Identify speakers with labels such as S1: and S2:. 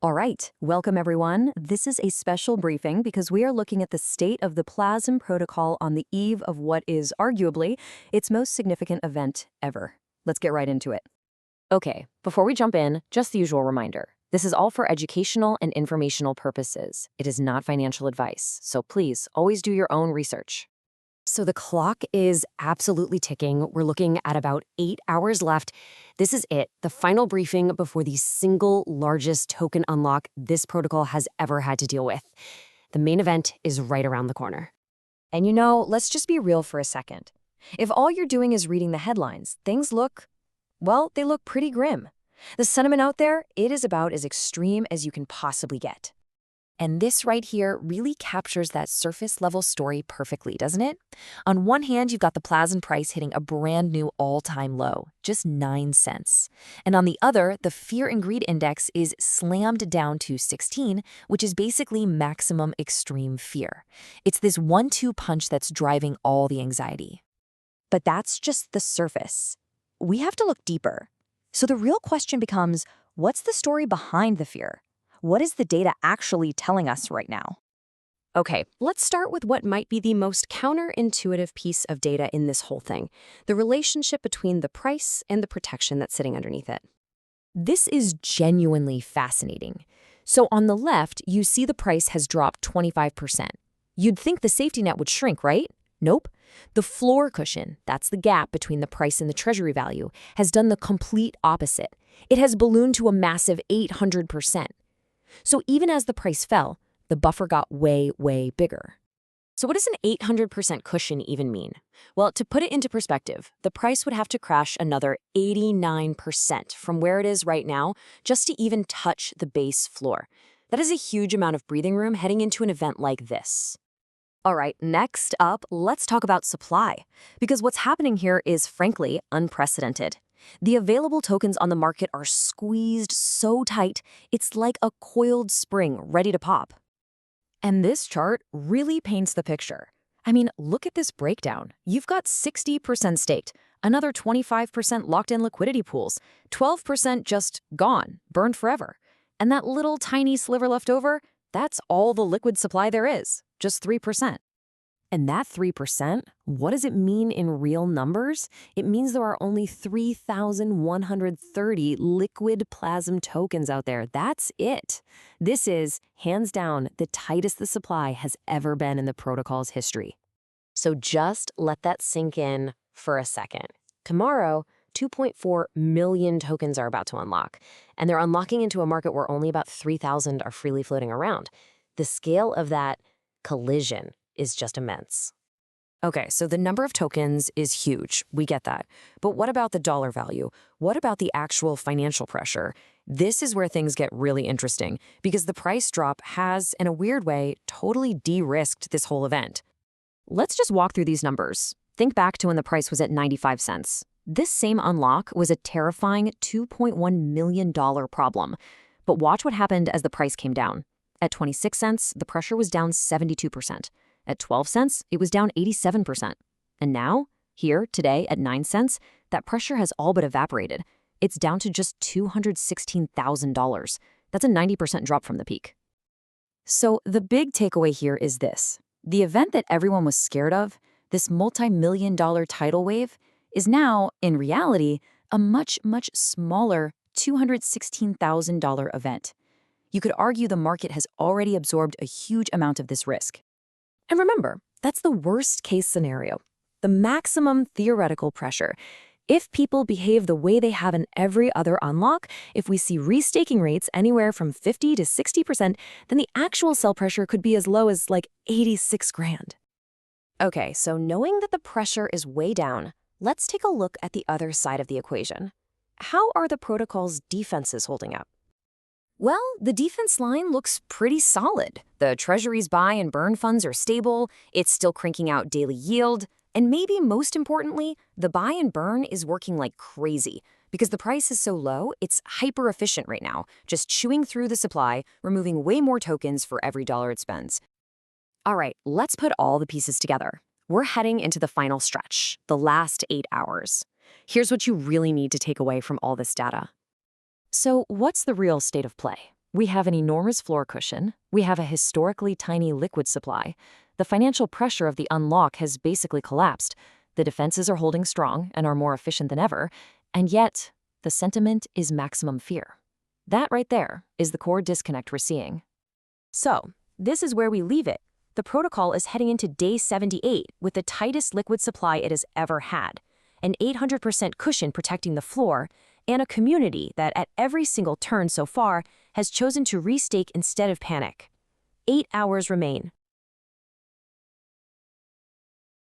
S1: All right, welcome everyone. This is a special briefing because we are looking at the state of the PLAZM Protocol on the eve of what is arguably its most significant event ever. Let's get right into it.
S2: Okay, before we jump in, just the usual reminder. This is all for educational and informational purposes. It is not financial advice, so please always do your own research. So the clock is absolutely ticking. We're looking at about 8 hours left. This is it, the final briefing before the single largest token unlock this protocol has ever had to deal with. The main event is right around the corner.
S1: And let's just be real for a second. If all you're doing is reading the headlines, things look, well, they look pretty grim. The sentiment out there, it is about as extreme as you can possibly get. And this right here really captures that surface-level story perfectly, doesn't it? On one hand, you've got the PLAZM price hitting a brand new all-time low, just 9 cents. And on the other, the fear and greed index is slammed down to 16, which is basically maximum extreme fear. It's this 1-2 punch that's driving all the anxiety. But that's just the surface. We have to look deeper. So the real question becomes, what's the story behind the fear? What is the data actually telling us right now?
S2: Okay, let's start with what might be the most counterintuitive piece of data in this whole thing, the relationship between the price and the protection that's sitting underneath it. This is genuinely fascinating. So on the left, you see the price has dropped 25%. You'd think the safety net would shrink, right? Nope. The floor cushion, that's the gap between the price and the treasury value, has done the complete opposite. It has ballooned to a massive 800%. So even as the price fell, the buffer got way, way bigger. So what does an 800% cushion even mean? Well, to put it into perspective, the price would have to crash another 89% from where it is right now just to even touch the base floor. That is a huge amount of breathing room heading into an event like this. All right, next up, let's talk about supply, because what's happening here is frankly unprecedented. The available tokens on the market are squeezed so tight, it's like a coiled spring ready to pop. And this chart really paints the picture. I mean, look at this breakdown. You've got 60% staked, another 25% locked in liquidity pools, 12% just gone, burned forever. And that little tiny sliver left over, that's all the liquid supply there is, just 3%. And that 3%, what does it mean in real numbers? It means there are only 3,130 liquid PLAZM tokens out there. That's it. This is, hands down, the tightest the supply has ever been in the protocol's history. So just let that sink in for a second. Tomorrow, 2.4 million tokens are about to unlock, and they're unlocking into a market where only about 3,000 are freely floating around. The scale of that collision is just immense. Okay, so the number of tokens is huge. We get that. But what about the dollar value? What about the actual financial pressure? This is where things get really interesting because the price drop has, in a weird way, totally de-risked this whole event. Let's just walk through these numbers. Think back to when the price was at 95 cents. This same unlock was a terrifying $2.1 million problem. But watch what happened as the price came down. At 26 cents, the pressure was down 72%. At 12 cents, it was down 87%. And now, here, today, at 9 cents, that pressure has all but evaporated. It's down to just $216,000. That's a 90% drop from the peak. So the big takeaway here is this. The event that everyone was scared of, this multi-million-dollar tidal wave, is now, in reality, a much, much smaller $216,000 event. You could argue the market has already absorbed a huge amount of this risk. And remember, that's the worst-case scenario, the maximum theoretical pressure. If people behave the way they have in every other unlock, if we see restaking rates anywhere from 50 to 60%, then the actual sell pressure could be as low as like 86 grand. Okay, so knowing that the pressure is way down, let's take a look at the other side of the equation. How are the protocol's defenses holding up? Well, the defense line looks pretty solid. The Treasury's buy and burn funds are stable, it's still cranking out daily yield, and maybe most importantly, the buy and burn is working like crazy. Because the price is so low, it's hyper efficient right now, just chewing through the supply, removing way more tokens for every dollar it spends. All right, let's put all the pieces together. We're heading into the final stretch, the last 8 hours. Here's what you really need to take away from all this data. So what's the real state of play?
S1: We have an enormous floor cushion. We have a historically tiny liquid supply. The financial pressure of the unlock has basically collapsed. The defenses are holding strong and are more efficient than ever. And yet, the sentiment is maximum fear. That right there is the core disconnect we're seeing.
S2: So, this is where we leave it. The protocol is heading into day 78 with the tightest liquid supply it has ever had, an 800% cushion protecting the floor, and a community that at every single turn so far has chosen to restake instead of panic. 8 hours remain.